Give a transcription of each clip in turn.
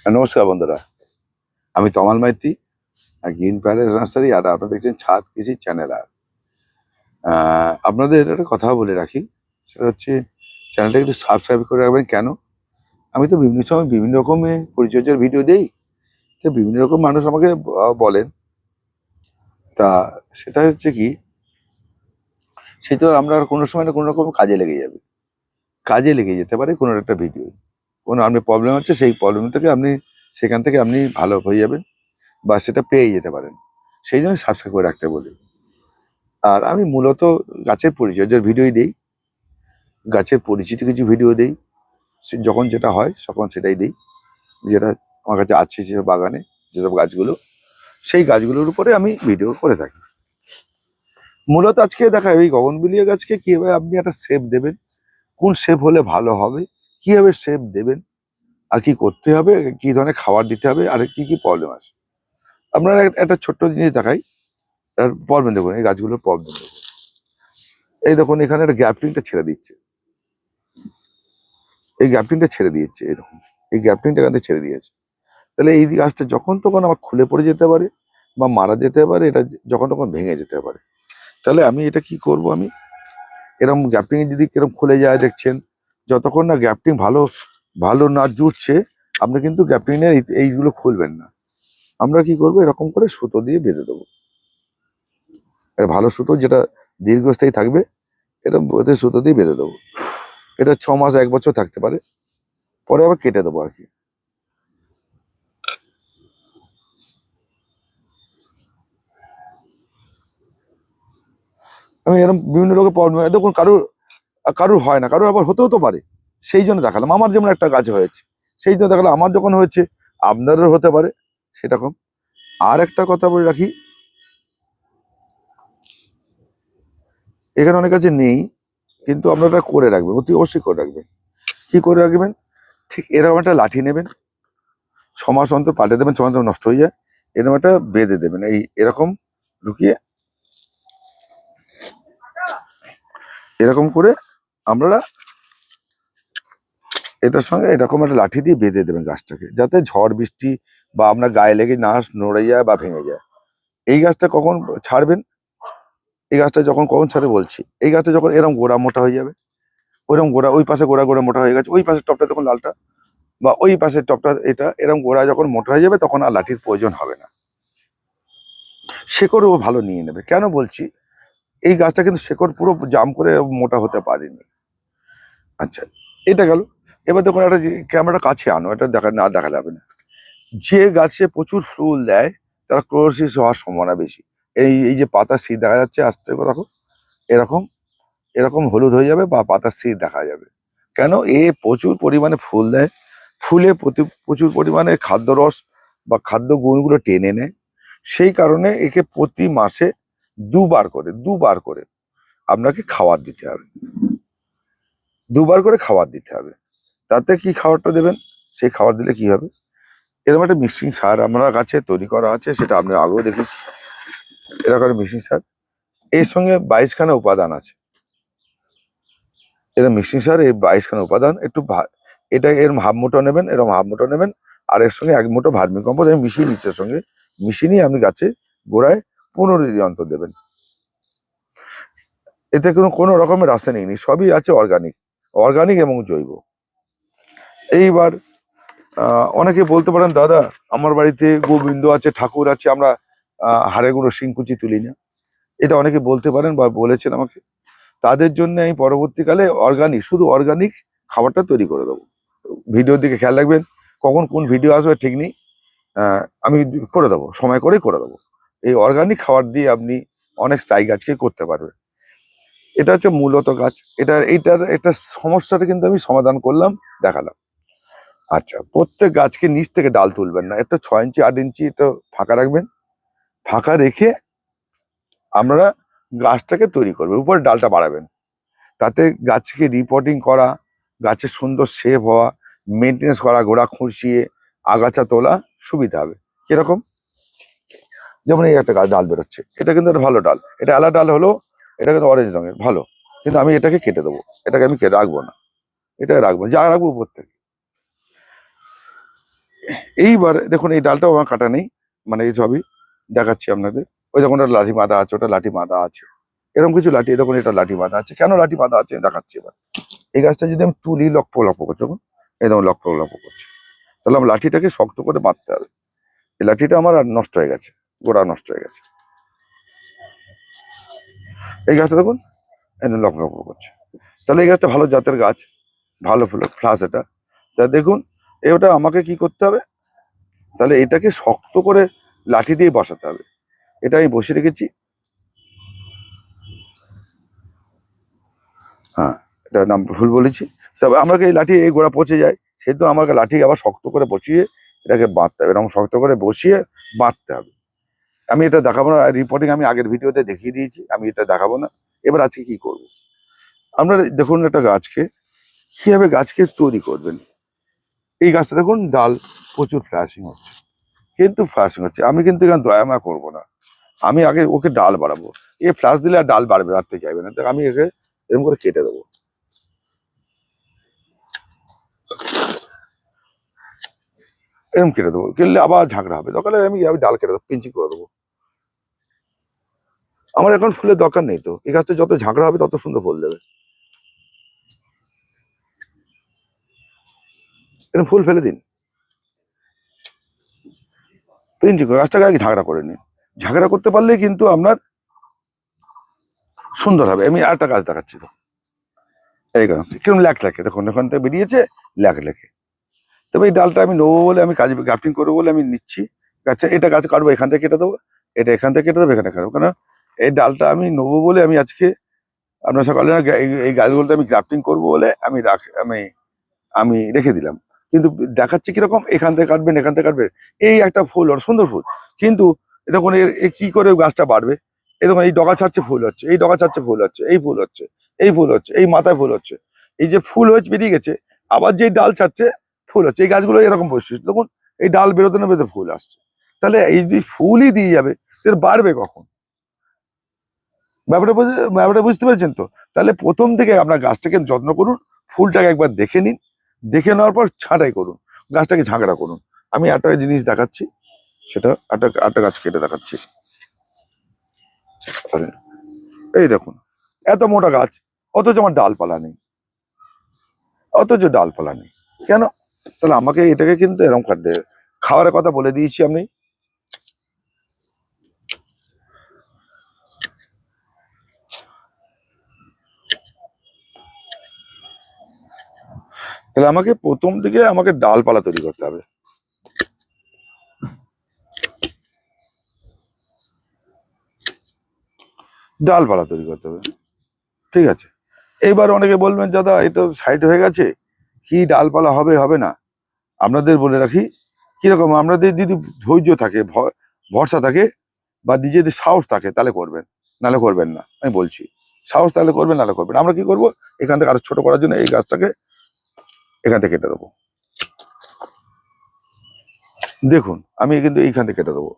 নমস্কার বন্ধুরা, আমি তমাল মাইতি গ্রিন প্যালেস নার্সারি, আর আপনারা দেখছেন ছাদ কৃষি চ্যানেল। আর আপনাদের একটা কথা বলে রাখি, সেটা হচ্ছে চ্যানেলটা একটু সাবস্ক্রাইব করে রাখবেন। কেন? আমি তো বিভিন্ন সময় বিভিন্ন রকমের পরিচর্যার ভিডিও দিই, তো বিভিন্ন রকম মানুষ আমাকে বলেন। তা সেটা হচ্ছে কি, সে তো আমরা কোনো সময় না কোনো রকম কাজে লেগে যেতে পারে কোনো একটা ভিডিও। কোনো আপনি প্রবলেম হচ্ছে, সেই প্রবলেম থেকে সেখান থেকে আপনি ভালো হয়ে যাবেন বা সেটা পেয়ে যেতে পারেন। সেই জন্য সাবস্ক্রাইব করে রাখতে বলি। আর আমি মূলত গাছের পরিচর্যার ভিডিওই দিই, গাছের পরিচিত কিছু ভিডিও দিই। যখন যেটা হয় তখন সেটাই দিই, যেটা আমার কাছে আছে সেসব বাগানে যেসব গাছগুলো, সেই গাছগুলোর উপরে আমি ভিডিও করে থাকি। মূলত আজকে দেখা এই গগনবিলিয়া গাছকে কিভাবে আপনি একটা শেপ দেবেন, কোন শেপ হলে ভালো হবে, কিভাবে শেপ দেবেন, আর কি করতে হবে, কি ধরনের খাবার দিতে হবে, আর কি কি প্রবলেম আছে। আপনারা একটা ছোট্ট জিনিস দেখাই, প্রবলেম দেখুন, এই গাছগুলোর প্রবলেম দেখুন। এই দেখুন, এখানে একটা গ্যাপটিংটা ছেড়ে দিচ্ছে, এই গ্যাপটিংটা ছেড়ে দিয়েছে, এরকম এই গ্যাপটিংটা এখান থেকে ছেড়ে দিয়েছে। তাহলে এই গাছটা যখন তখন আমার খুলে পড়ে যেতে পারে বা মারা যেতে পারে, এটা যখন তখন ভেঙে যেতে পারে। তাহলে আমি এটা কি করব, আমি এরকম গ্যাপটিং যদি এরকম খুলে যায়, দেখছেন যতক্ষণ না গ্যাপটিং ভালো ভালো না জুটছে, আপনি কিন্তু গ্যাপটিং এর এইগুলো খুলবেন না। আমরা কি করব, এরকম করে সুতো দিয়ে বেঁধে দেবো। ভালো সুতো যেটা দীর্ঘস্থায়ী থাকবে, এরকম সুতো দিয়ে বেঁধে দেবো। এটা 6 মাস 1 বছর থাকতে পারে, পরে আবার কেটে দেবো আর কি। আমি এরকম বিভিন্ন রকমের প্রবলেম, দেখুন কারোর কারোর হয় না, কারোর আবার হতেও তো পারে। সেই জন্য দেখালাম, আমার যেমন একটা গাছ হয়েছে সেই জন্য দেখালাম, আমার যখন হয়েছে আপনারও হতে পারে সেরকম। আর একটা কথা বলে রাখি, এখানে অনেক কাছে নেই, কিন্তু আপনারা করে রাখবেন, অতি অবশ্যই করে রাখবেন। কি করে রাখবেন, ঠিক এরকম একটা লাঠি নেবেন, 6 মাস অন্তর পাল্টে দেবেন, 6 মাস নষ্ট হয়ে যায়, এরকম একটা বেঁধে দেবেন, এরকম ঢুকিয়ে, এরকম করে আপনারা এটার সঙ্গে এরকম একটা লাঠি দিয়ে বেঁধে দেবেন গাছটাকে, যাতে ঝড় বৃষ্টি বা আপনার গায়ে লেগে না নড়ে যায় বা ভেঙে যায়। এই গাছটা কখন ছাড়বেন, এই গাছটা যখন কখন ছাড়ে বলছি, এই গাছটা যখন এরকম গোড়া মোটা হয়ে যাবে, ওইরকম গোড়া, ওই পাশে গোড়া গোড়া মোটা হয়ে গেছে, ওই পাশের টপটা তখন লালটা, বা ওই পাশের টপটা এটা এরকম গোড়া যখন মোটা হয়ে যাবে, তখন আর লাঠির প্রয়োজন হবে না। শেকড়ও ভালো নিয়ে নেবে। কেন বলছি, এই গাছটা কিন্তু শেকড় পুরো জাম করে মোটা হতে পারেনি। আচ্ছা, এটা গেল। এবার দেখুন, একটা ক্যামেরাটা কাছে আনো, এটা দেখা যাবে না। যে গাছে প্রচুর ফুল দেয় তারা ক্লোরোসিস হওয়ার সম্ভাবনা বেশি। এই এই যে পাতার শীত দেখা যাচ্ছে, আস্তে করে দেখো, এরকম এরকম হলুদ হয়ে যাবে বা পাতার শীত দেখা যাবে। কেন? এ প্রচুর পরিমাণে ফুল দেয়, ফুলে প্রচুর পরিমাণে খাদ্যরস বা খাদ্য গুণগুলো টেনে নেয়। সেই কারণে একে প্রতি মাসে দুবার করে আপনাকে খাবার দিতে হবে, দুবার করে খাবার দিতে হবে। তাতে কি খাবারটা দেবেন, সেই খাবার দিলে কি হবে, এরকম একটা মিক্সিং সার আমরা কাছে তৈরি করা আছে, সেটা আপনি আগেও দেখেছি। এরকম একটা মিক্সিং সার, এর সঙ্গে 22খানা উপাদান আছে। এটা মিক্সিং সার, এই 22খানা উপাদান একটু এটা এরম হাফ মুঠো নেবেন, এরকম হাফ মুঠো নেবেন, আর এর সঙ্গে 1 মুঠো ভার্মি কম্পোস্ট মিশিয়ে নিচের সঙ্গে মিশিয়ে নিয়ে আপনি গাছে গোড়ায় 15 দিন অন্তর দেবেন। এতে কোনো রকমের রাসায়নিক নেই, সবই আছে অর্গানিক এবং জৈব। এইবার অনেকে বলতে পারেন, দাদা আমার বাড়িতে গোবিন্দ আছে, ঠাকুর আছে, আমরা হাড়ে গুঁড়ো শিংকুচি তুলি না। এটা অনেকে বলতে পারেন বা বলেছেন আমাকে। তাদের জন্য আমি পরবর্তীকালে শুধু অর্গানিক খাবারটা তৈরি করে দেবো। ভিডিওর দিকে খেয়াল রাখবেন, কখন কোন ভিডিও আসবে ঠিক নেই, আমি করে দেবো, সময় করে দেবো। এই অর্গানিক খাবার দিয়ে আপনি অনেক স্থায়ী গাছকে করতে পারবেন। এটা হচ্ছে মূলত গাছ, এইটার একটা সমস্যাটা কিন্তু আমি সমাধান করলাম, দেখালাম। আচ্ছা, প্রত্যেক গাছকে নিচ থেকে ডাল তুলবেন না, একটা 6 ইঞ্চি 8 ইঞ্চি এটা ফাঁকা রাখবেন। ফাঁকা রেখে আপনারা গাছটাকে তৈরি করবেন, উপরে ডালটা বাড়াবেন। তাতে গাছকে রিপোর্টিং করা, গাছের সুন্দর শেপ হওয়া, মেনটেন্স করা, গোড়া খুঁচিয়ে আগাছা তোলা সুবিধা হবে। কিরকম? যেমন এই একটা গাছ ডাল বেরোচ্ছে, এটা কিন্তু একটা ভালো ডাল, এটা আলা ডাল হলো, এটা কিন্তু অরেঞ্জ রঙের ভালো, কিন্তু আমি এটাকে কেটে দেবো, এটাকে আমি রাখবো না, এটা রাখবো, যা রাখবো উপর থেকে। এইবার দেখুন এই ডালটাও আমার কাটা নেই, মানে এই সবই দেখাচ্ছি আপনাদের। ওই দেখুন ওটা লাঠি বাঁধা আছে, ওটা লাঠি বাঁধা আছে, এরকম কিছু লাঠি, দেখুন এটা লাঠি বাঁধা আছে। কেন লাঠি বাঁধা আছে দেখাচ্ছি এবার। এই গাছটা যদি আমি তুলি লক্ষ লক্ষ করছে, দেখুন এই দেখুন লক্ষ লক্ষ করছে, তাহলে আমার লাঠিটাকে শক্ত করে বাঁধতে হবে। এই লাঠিটা আমার আর নষ্ট হয়ে গেছে, গোড়া নষ্ট হয়ে গেছে। এই গাছটা দেখুন একদম লক্ষ লক্ষ করছে, তাহলে এই গাছটা ভালো জাতের গাছ, ভালো ফুল ফ্লাস এটা। তা দেখুন এটা আমাকে কি করতে হবে, তাহলে এটাকে শক্ত করে লাঠি দিয়ে বসাতে হবে। এটা আমি বসিয়ে রেখেছি, হ্যাঁ এটা নাম ভুল বলেছি। তবে আমাকে এই লাঠি এই গোড়া পচে যায়, সেহেতু আমাকে লাঠি আবার শক্ত করে বসিয়ে এটাকে বাঁধতে হবে, এরকম শক্ত করে বসিয়ে বাঁধতে হবে। আমি এটা দেখাবো না, রিপোর্টিং আমি আগের ভিডিওতে দেখিয়ে দিয়েছি, আমি এটা দেখাবো না। এবার আজকে কি করব, আপনারা দেখুন একটা গাছকে কিভাবে গাছকে তৈরি করবেন। এই গাছটা দেখুন ডাল প্রচুর ফ্লাশিং হচ্ছে, কিন্তু ফ্লাশিং হচ্ছে, আমি কিন্তু এখানে দয়ামা করবো না, আমি আগে ওকে ডাল বাড়াবো। এ ফ্লাশ দিলে আর ডাল বাড়তে চাইবে না, আমি একে এরকম করে কেটে দেবো, এরকম কেটে দেবো, কেটলে আবার ঝাঁকড়া হবে, দরকার হলে আমি ডাল কেটে দেবো, পিঞ্চি করে দেবো। আমার এখন ফুলের দরকার নেই তো, এই গাছটা যত ঝাঁকড়া হবে তত সুন্দর ফুল দেবে। এরকম ফুল ফেলে দিন, পিঞ্চি করে গাছটাকে আগে ঝাঁকড়া করে নিন। ঝাঁকড়া করতে পারলেই কিন্তু আপনার সুন্দর হবে। আমি আরেকটা গাছ দেখাচ্ছি তো, এই গাছ কিরকম ল্যাক ল্যাকে, দেখুন এখান থেকে বেরিয়েছে ল্যাক ল্যাকে। তবে এই ডালটা আমি নেবো বলে, আমি কাজ গ্রাফটিং করবো বলে আমি নিচ্ছি। গাছটা এটা গাছ কাটবো, এখান থেকে কেটে দেবো, এটা এখান থেকে কেটে দেবো, এখানে কাটবো, কেন এই ডালটা আমি নেবো বলে আমি আজকে আপনার সকালে না এই গাছগুলোতে আমি গ্রাফটিং করবো বলে আমি আমি রেখে দিলাম। কিন্তু দেখাচ্ছি কিরকম, এখান থেকে কাটবেন এখান থেকে কাটবেন, এই একটা ফুল ওর সুন্দর ফুল, কিন্তু দেখুন এর কি করে গাছটা বাড়বে। এই দেখুন এই ডগা ছাড়ছে ফুল হচ্ছে, এই ডগা ছাড়ছে ফুল হচ্ছে, এই ফুল হচ্ছে, এই ফুল হচ্ছে, এই মাথায় ফুল হচ্ছে, এই যে ফুল হচ্ছে বেরিয়ে গেছে, আবার যে ডাল ছাড়ছে ফুল হচ্ছে। এই গাছগুলো এরকম বৈশিষ্ট্য, দেখুন এই ডাল বেরোতে না বেরোতে ফুল আসছে। তাহলে এই যদি ফুলই দিয়ে যাবে এর বাড়বে কখন, ব্যাপারটা বুঝতে পেরেছেন তো। তাহলে প্রথম থেকে আপনার গাছটাকে যত্ন করুন, ফুলটাকে একবার দেখে নিন, দেখে নেওয়ার পর ছাঁটাই করুন, গাছটাকে ঝাঁকড়া করুন। আমি একটা জিনিস দেখাচ্ছি, সেটা একটা গাছ কেটে দেখাচ্ছি। এই দেখুন এত মোটা গাছ, অথচ আমার ডালপালা নেই, ডালপালা নেই কেন, তাহলে আমাকে এটাকে কিন্তু এরকম কাটতে হবে। খাওয়ারের কথা বলে দিয়েছি আমি, তাহলে আমাকে প্রথম থেকে আমাকে ডালপালা তৈরি করতে হবে। ডালপালা তৈরি করতে হবে, ঠিক আছে। এইবার অনেকে বলবেন দাদা এই তো সাইড হয়ে গেছে, কি ডালপালা হবে হবে না। আপনাদের বলে রাখি কিরকম, আপনাদের যদি ধৈর্য থাকে, ভরসা থাকে, বা নিজেদের সাহস থাকে, তাহলে করবেন, নাহলে করবেন না। আমি বলছি সাহস তাহলে করবেন, নাহলে করবেন। আমরা কি করব, এখান থেকে আরো ছোট করার জন্য এই গাছটাকে এখান থেকে কেটে দেবো। দেখুন আমি কিন্তু এইখান থেকে কেটে দেবো,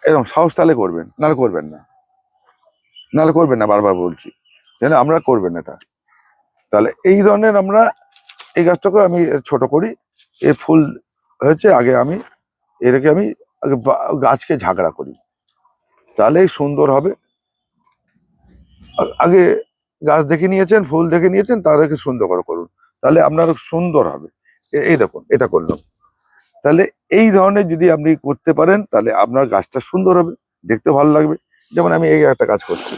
এরকম সাহস তাহলে করবেন, নাহলে করবেন না, নাহলে করবেন না, বারবার বলছি যেন আমরা করবেন এটা। তাহলে এই ধরনের আমরা এই গাছটাকে আমি ছোট করি, এর ফুল হয়েছে, আগে আমি এটাকে আমি আগে গাছকে ঝাঁকড়া করি, তাহলেই সুন্দর হবে। আগে গাছ দেখে নিয়েছেন, ফুল দেখে নিয়েছেন, তাদেরকে সুন্দর করে করুন, তাহলে আপনার সুন্দর হবে। এই দেখুন এটা করলাম, তাহলে এই ধরনের যদি আপনি করতে পারেন তাহলে আপনার গাছটা সুন্দর হবে, দেখতে ভালো লাগবে। যেমন আমি এই একটা কাজ করছি,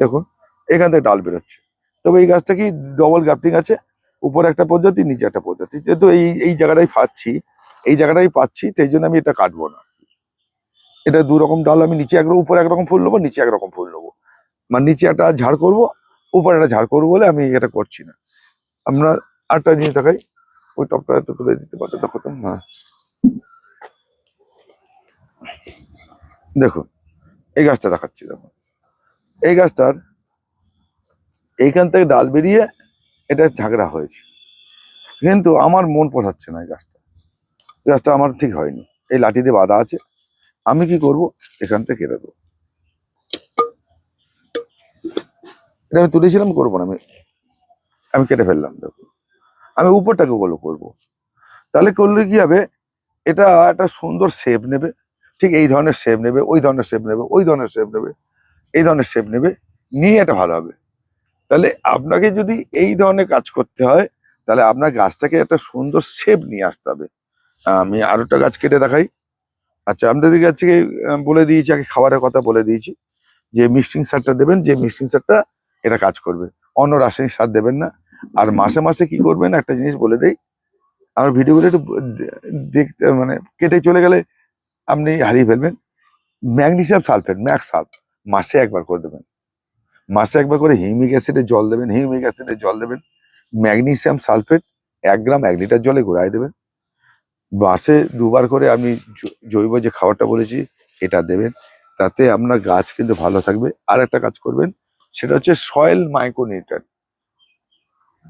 দেখুন এখান থেকে ডাল বেরোচ্ছে, তবে এই গাছটা কি ডবল গ্রাফটিং আছে, উপরে একটা পদ্ধতি নিচে একটা পদ্ধতি, যেহেতু এই জায়গাটাই পাচ্ছি, সেই জন্য আমি এটা কাটবো না। এটা দু রকম ডাল, আমি নিচে একরকম উপরে একরকম ফুল নেবো, নিচে একরকম ফুল নেবো, মানে নিচে একটা ঝাড় করবো, উপরে একটা ঝাড় করবো বলে আমি এটা করছি না। আমরা আরেকটা জিনিস দেখাই, ওই টপটা একটু তুলে দিতে পারতো, দেখো তো, হ্যাঁ দেখুন এই গাছটা দেখাচ্ছি, দেখুন এই গাছটার এইখান থেকে ডাল বেরিয়ে এটা ঝাঁকড়া হয়েছে, কিন্তু আমার মন পোষাচ্ছে না, এই গাছটা আমার ঠিক হয়নি, এই লাঠি দিয়ে বাঁধা আছে। আমি কি করব, এখান থেকে কেটে দেবো, এটা আমি তুলেছিলাম, করবো না, আমি আমি কেটে ফেললাম, দেখুন আমি উপরটাকে ওগুলো করবো। তাহলে করলে কি হবে, এটা একটা সুন্দর শেপ নেবে, ঠিক এই ধরনের শেপ নেবে, ওই ধরনের শেপ নেবে, ওই ধরনের শেপ নেবে, এই ধরনের শেপ নেবে, নিয়ে এটা ভালো হবে। তাহলে আপনাকে যদি এই ধরনের কাজ করতে হয়, তাহলে আপনার গাছটাকে একটা সুন্দর শেপ নিয়ে আসতে হবে। আমি আরো একটা গাছ কেটে দেখাই। আচ্ছা, আপনাদের কাছে বলে দিয়েছি, আগে খাবারের কথা বলে দিয়েছি যে মিক্সিং সারটা দেবেন, যে মিক্সিং সারটা এটা কাজ করবে, অন্য রাসায়নিক সার দেবেন না। আর মাসে মাসে কি করবেন একটা জিনিস বলে দেই, আমার ভিডিওগুলো একটু দেখতে মানে কেটে চলে গেলে আপনি হারিয়ে ফেলবেন। ম্যাগনেসিয়াম সালফেট, ম্যাক্স সালফ, মাসে একবার করে দেবেন। মাসে একবার করে হিউমিক অ্যাসিডে জল দেবেন, হিউমিক অ্যাসিডে জল দেবেন। ম্যাগনেসিয়াম সালফেট 1 গ্রাম 1 লিটার জলে ঘুরাই দেবেন। মাসে 2বার করে আপনি জৈব যে খাবারটা বলেছি এটা দেবেন, তাতে আপনার গাছ কিন্তু ভালো থাকবে। আর একটা কাজ করবেন, সেটা হচ্ছে সয়েল মাইক্রোনিউট্রিয়েন্ট।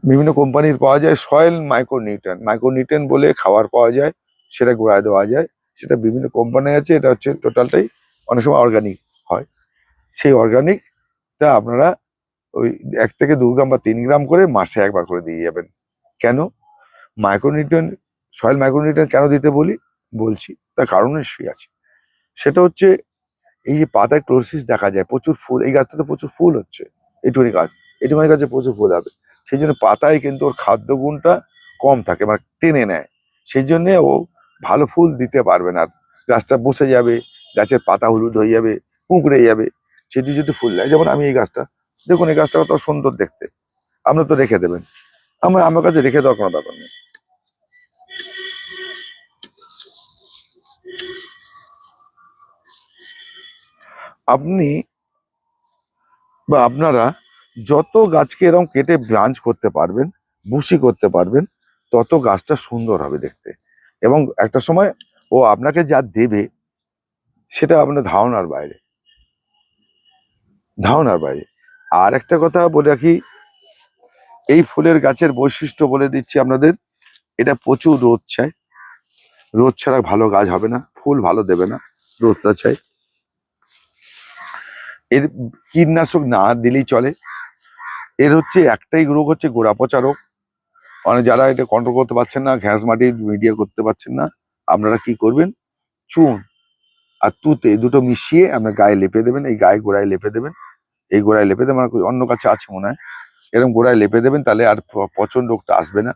বিভিন্ন কোম্পানির পাওয়া যায় সয়েল মাইক্রোনিউট্রিয়েন্ট, মাইক্রোনিউট্রিয়েন্ট বলে খাবার পাওয়া যায়, সেটা গোড়ায় দেওয়া যায়। সেটা বিভিন্ন কোম্পানি আছে, এটা হচ্ছে টোটালটাই অনেক সময় অর্গানিক হয়। সেই অর্গানিকটা আপনারা ওই 1 থেকে 2 গ্রাম বা 3 গ্রাম করে মাসে একবার করে দিয়ে যাবেন। কেন মাইক্রোনিউট্রিয়েন্ট, সয়েল মাইক্রোনিউট্রিয়েন্ট কেন দিতে বলছি, তার কারণ নিশ্চয়ই আছে। সেটা হচ্ছে এই যে পাতায় ক্লোরোসিস দেখা যায়, প্রচুর ফুল, এই গাছটাতে প্রচুর ফুল হচ্ছে, এটুকুনি গাছ, এটুকুনি গাছে প্রচুর ফুল হবে। সেই জন্য পাতায় কিন্তু ওর খাদ্য গুণটা কম থাকে, মানে টেনে নেয়। সেই জন্য ও ভালো ফুল দিতে পারবে না, গাছটা বসে যাবে, গাছের পাতা হলুদ হয়ে যাবে, কুঁকড়ে যাবে। সেটি যদি ফুল দেয়, যেমন আমি এই গাছটা দেখুন, এই গাছটা কত সুন্দর দেখতে, আপনার তো রেখে দেবেন, আমার কাছে রেখে দেওয়ার কোনো ব্যাপার নেই। আপনি বা আপনারা যত গাছকে এরকম কেটে ব্রাঞ্চ করতে পারবেন, বুশি করতে পারবেন, তত গাছটা সুন্দর হবে দেখতে। এবং একটা সময় ও আপনাকে যা দেবে সেটা আপনার ধারণার বাইরে, ধারণার বাইরে। আর একটা কথা বলে রাখি, এই ফুলের গাছের বৈশিষ্ট্য বলে দিচ্ছি আপনাদের, এটা প্রচুর রোদ চায়, রোদ ছাড়া ভালো গাছ হবে না, ফুল ভালো দেবে না, রোদটা চাই। এর কীটনাশক না দিলেই চলে। এর হচ্ছে একটাই রোগ, হচ্ছে গোড়া পচা রোগ। মানে যারা এটা কন্ট্রোল করতে পারছেন না, ঘ্যাস মাটি মিডিয়া করতে পারছেন না, আপনারা কি করবেন, চুন আর তুতে দুটো মিশিয়ে আপনার গায়ে লেপে দেবেন, এই গায়ে গোড়ায় লেপে দেবেন, এই গোড়ায় লেপে দেবেন, অন্য কাছে আছে মনে হয়, এরকম গোড়ায় লেপে দেবেন, তাহলে আর পচন রোগটা আসবে না।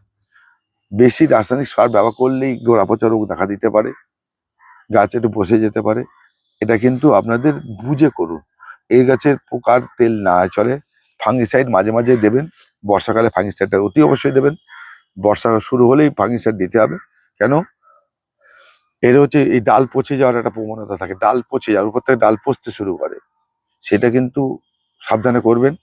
বেশি রাসায়নিক সার ব্যবহার করলেই গোড়া পচা রোগ দেখা দিতে পারে, গাছ একটু বসে যেতে পারে। এটা কিন্তু আপনাদের বুঝে করুন। এই গাছের পোকার তেল না চলে, ফাঙ্গিসাইড মাঝে মাঝে দেবেন, বর্ষাকালে ফাঙ্গিসাইডটা অতি অবশ্যই দেবেন। বর্ষা শুরু হলেই ফাঙ্গিসাইড দিতে হবে। কেন, এর হচ্ছে এই ডাল পচে যাওয়ার একটা প্রবণতা থাকে, ডাল পচে যাওয়ার উপর থেকে ডাল পচতে শুরু করে, সেটা কিন্তু সাবধানে করবেন।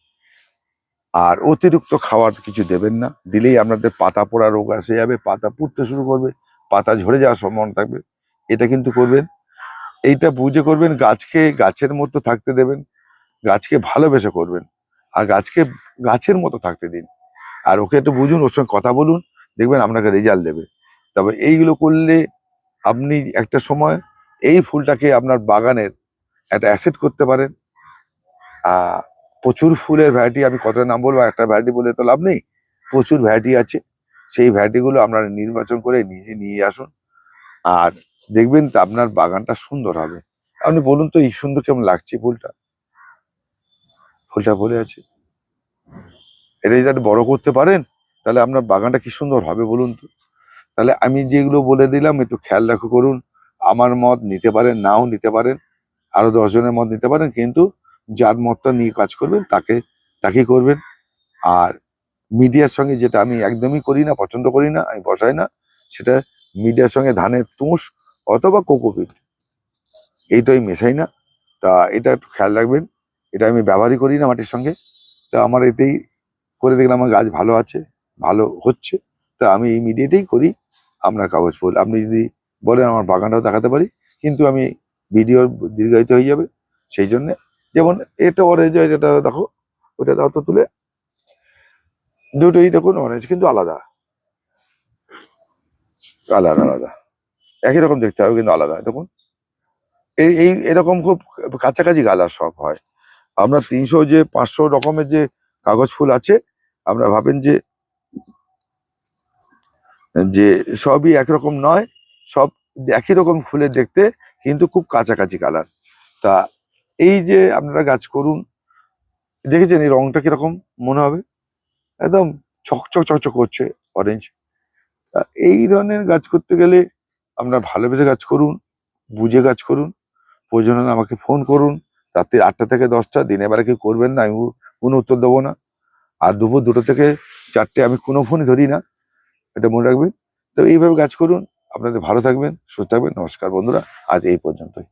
আর অতিরিক্ত খাবার কিছু দেবেন না, দিলেই আপনাদের পাতা পোড়া রোগ আসে যাবে, পাতা পুড়তে শুরু করবে, পাতা ঝরে যাওয়ার সম্ভাবনা থাকবে। এটা কিন্তু করবেন, এইটা বুঝে করবেন, গাছকে গাছের মতো থাকতে দেবেন, গাছকে ভালোবেসে করবেন, আর গাছকে গাছের মতো থাকতে দিন। আর ওকে একটু বুঝুন, ওর সঙ্গে কথা বলুন, দেখবেন আপনাকে রেজাল্ট দেবে। তবে এইগুলো করলে আপনি একটা সময় এই ফুলটাকে আপনার বাগানের একটা অ্যাসেট করতে পারেন। প্রচুর ফুলের ভ্যারাইটি, আমি কত নাম বলবো, একটা ভ্যারাইটি বলে তো লাভ নেই, প্রচুর ভ্যারাইটি আছে। সেই ভ্যারাইটিগুলো আপনারা নির্বাচন করে নিজে নিয়ে আসুন, আর দেখবেন তো আপনার বাগানটা সুন্দর হবে। আপনি বলুন তো, এই সুন্দর কেমন লাগছে ফুলটা, ফুলটা বলে আছে, এটা যদি একটু বড় করতে পারেন, তাহলে আপনার বাগানটা কি সুন্দর হবে বলুন তো। তাহলে আমি যেগুলো বলে দিলাম একটু খেয়াল রাখো, করুন। আমার মত নিতে পারেন, নাও নিতে পারেন, আরো 10 জনের মত নিতে পারেন, কিন্তু যার মতটা নিয়ে কাজ করবেন তাকেই করবেন। আর মিডিয়ার সঙ্গে, যেটা আমি একদমই করি না, পছন্দ করি না, আমি বসাই না, সেটা মিডিয়ার সঙ্গে ধানের তুষ অথবা কোকোপিট, এইটাই মেশাই না। তা এটা একটু খেয়াল রাখবেন, এটা আমি ব্যবহারই করি না মাটির সঙ্গে। তা আমার এতেই করে দেখলাম আমার গাছ ভালো আছে, ভালো হচ্ছে, তা আমি এই মিডিয়াতেই করি। আপনার কাগজ ফুল আপনি যদি বলেন, আমার বাগানটাও দেখাতে পারি, কিন্তু আমি ভিডিও দীর্ঘায়িত হয়ে যাবে, সেই জন্যে। যেমন এটা অরেঞ্জ, এটা দেখো, ওটা দাও তো তুলে, দুটোই দেখুন অরেঞ্জ, কিন্তু আলাদা, কালার আলাদা, একই রকম দেখতে হবে কিন্তু আলাদা। দেখুন এই এরকম খুব কাছাকাছি কালার সব হয়। আপনার 300 যে 500 রকমের যে কাগজ ফুল আছে, আপনারা ভাবেন যে যে সবই একরকম নয়, সব একই রকম ফুলের দেখতে, কিন্তু খুব কাছাকাছি কালার। তা এই যে আপনারা গাছ করুন, দেখেছেন এই রংটা কিরকম মনে হবে, একদম চকচক চকচক করছে, অরেঞ্জ। এই ধরনের গাছ করতে গেলে আপনারা ভালোবেসে গাছ করুন, বুঝে গাছ করুন। প্রয়োজন হলে আমাকে ফোন করুন, রাত্রি 8টা থেকে 10টা, দিনের বেলা কেউ করবেন না, আমি কোনো উত্তর দেবো না। আর দুপুর 2টো থেকে 4টে আমি কোনো ফোনই ধরি না, এটা মনে রাখবেন। তো এইভাবে গাছ করুন, আপনাদের ভালো থাকবেন, সুস্থ থাকবেন। নমস্কার বন্ধুরা, আজ এই পর্যন্তই।